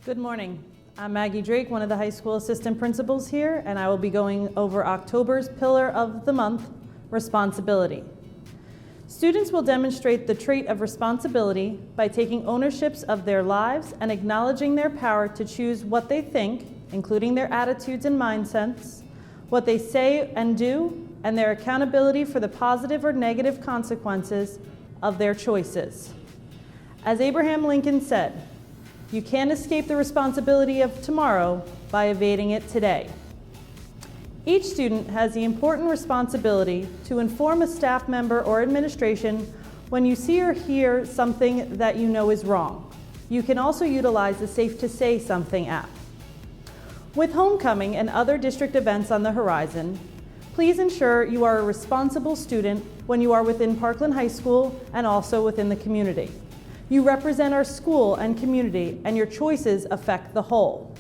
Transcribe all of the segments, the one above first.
Good morning. I'm Maggie Drake, one of the high school assistant principals here, and I will be going over October's pillar of the month, responsibility. Students will demonstrate the trait of responsibility by taking ownerships of their lives and acknowledging their power to choose what they think, including their attitudes and mindsets, what they say and do, and their accountability for the positive or negative consequences of their choices. As Abraham Lincoln said, "You can't escape the responsibility of tomorrow by evading it today." Each student has the important responsibility to inform a staff member or administration when you see or hear something that you know is wrong. You can also utilize the Safe to Say Something app. With homecoming and other district events on the horizon, please ensure you are a responsible student when you are within Parkland High School and also within the community. You represent our school and community, and your choices affect the whole.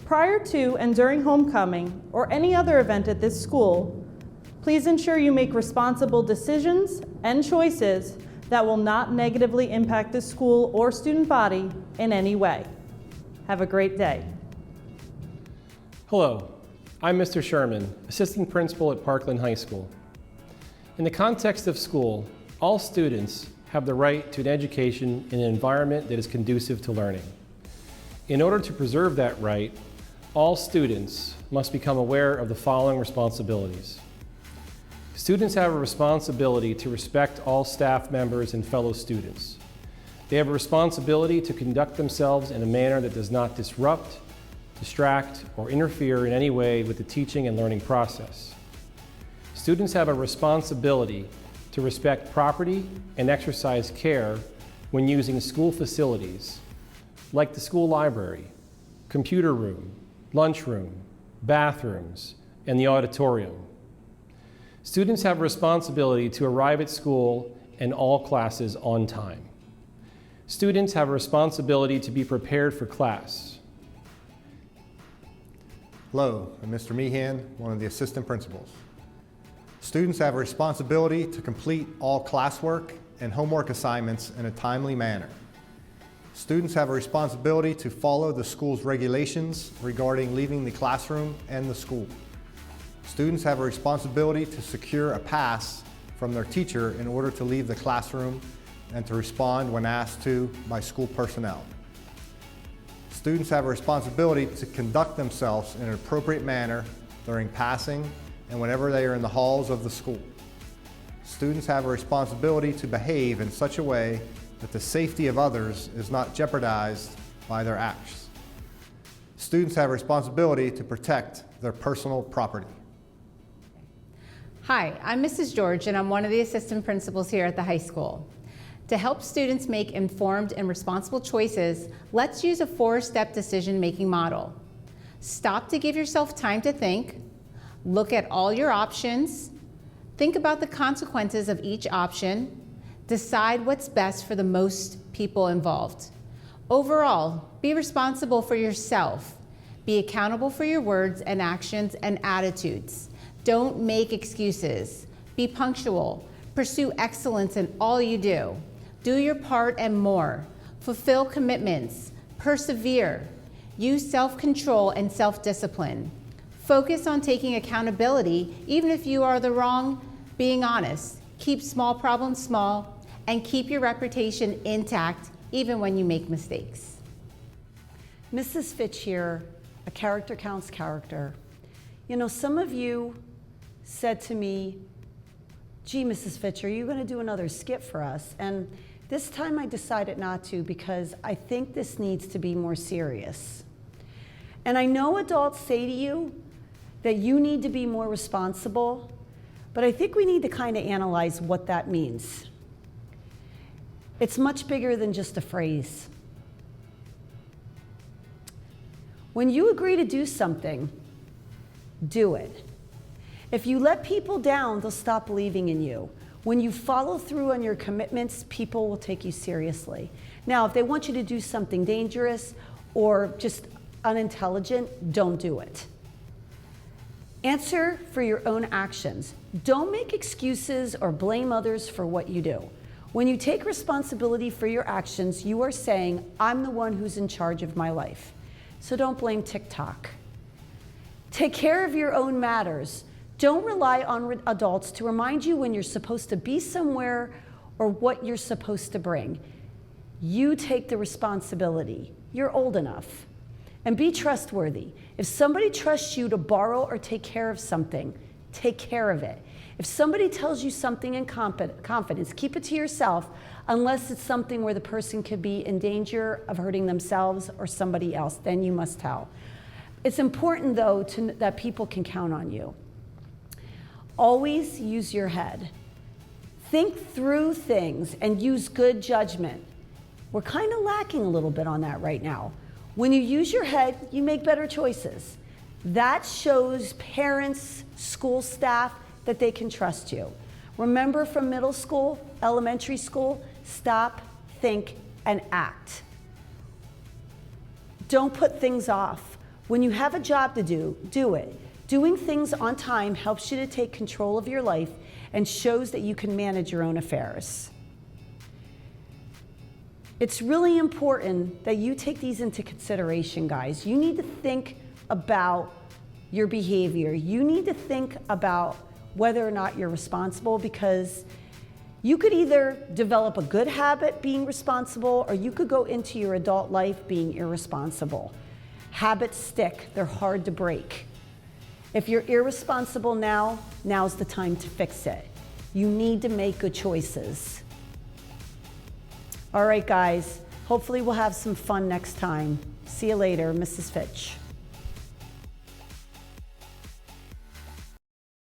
Prior to and during homecoming or any other event at this school, please ensure you make responsible decisions and choices that will not negatively impact the school or student body in any way. Have a great day. Hello, I'm Mr. Sherman, Assistant Principal at Parkland High School. In the context of school, all students have the right to an education in an environment that is conducive to learning. In order to preserve that right, all students must become aware of the following responsibilities. Students have a responsibility to respect all staff members and fellow students. They have a responsibility to conduct themselves in a manner that does not disrupt, distract, or interfere in any way with the teaching and learning process. Students have a responsibility to respect property and exercise care when using school facilities, like the school library, computer room, lunchroom, bathrooms, and the auditorium. Students have a responsibility to arrive at school and all classes on time. Students have a responsibility to be prepared for class. Hello, I'm Mr. Meehan, one of the assistant principals. Students have a responsibility to complete all classwork and homework assignments in a timely manner. Students have a responsibility to follow the school's regulations regarding leaving the classroom and the school. Students have a responsibility to secure a pass from their teacher in order to leave the classroom and to respond when asked to by school personnel. Students have a responsibility to conduct themselves in an appropriate manner during passing and whenever they are in the halls of the school. Students have a responsibility to behave in such a way that the safety of others is not jeopardized by their acts. Students have a responsibility to protect their personal property. Hi, I'm Mrs. George, and I'm one of the assistant principals here at the high school. To help students make informed and responsible choices, let's use a 4-step decision-making model. Stop to give yourself time to think. Look at all your options. Think about the consequences of each option. Decide what's best for the most people involved. Overall, be responsible for yourself. Be accountable for your words and actions and attitudes. Don't make excuses. Be punctual. Pursue excellence in all you do. Do your part and more. Fulfill commitments. Persevere. Use self-control and self-discipline. Focus on taking accountability, even if you are the wrong, being honest. Keep small problems small, and keep your reputation intact, even when you make mistakes. Mrs. Fitch here, a character counts character. You know, some of you said to me, "Gee, Mrs. Fitch, are you going to do another skit for us?" And this time I decided not to because I think this needs to be more serious. And I know adults say to you that you need to be more responsible, but I think we need to kind of analyze what that means. It's much bigger than just a phrase. When you agree to do something, do it. If you let people down, they'll stop believing in you. When you follow through on your commitments, people will take you seriously. Now, if they want you to do something dangerous or just unintelligent, don't do it. Answer for your own actions. Don't make excuses or blame others for what you do. When you take responsibility for your actions, you are saying, I'm the one who's in charge of my life. So don't blame TikTok. Take care of your own matters. Don't rely on adults to remind you when you're supposed to be somewhere or what you're supposed to bring. You take the responsibility. You're old enough. And be trustworthy. If somebody trusts you to borrow or take care of something, take care of it. If somebody tells you something in confidence, keep it to yourself unless it's something where the person could be in danger of hurting themselves or somebody else, then you must tell. It's important though that people can count on you. Always use your head. Think through things and use good judgment. We're kind of lacking a little bit on that right now. When you use your head, you make better choices. That shows parents, school staff, that they can trust you. Remember from middle school, elementary school, stop, think, and act. Don't put things off. When you have a job to do it. Doing things on time helps you to take control of your life and shows that you can manage your own affairs. It's really important that you take these into consideration, guys. You need to think about your behavior. You need to think about whether or not you're responsible, because you could either develop a good habit being responsible or you could go into your adult life being irresponsible. Habits stick, they're hard to break. If you're irresponsible now, now's the time to fix it. You need to make good choices. All right, guys, hopefully we'll have some fun next time. See you later, Mrs. Fitch.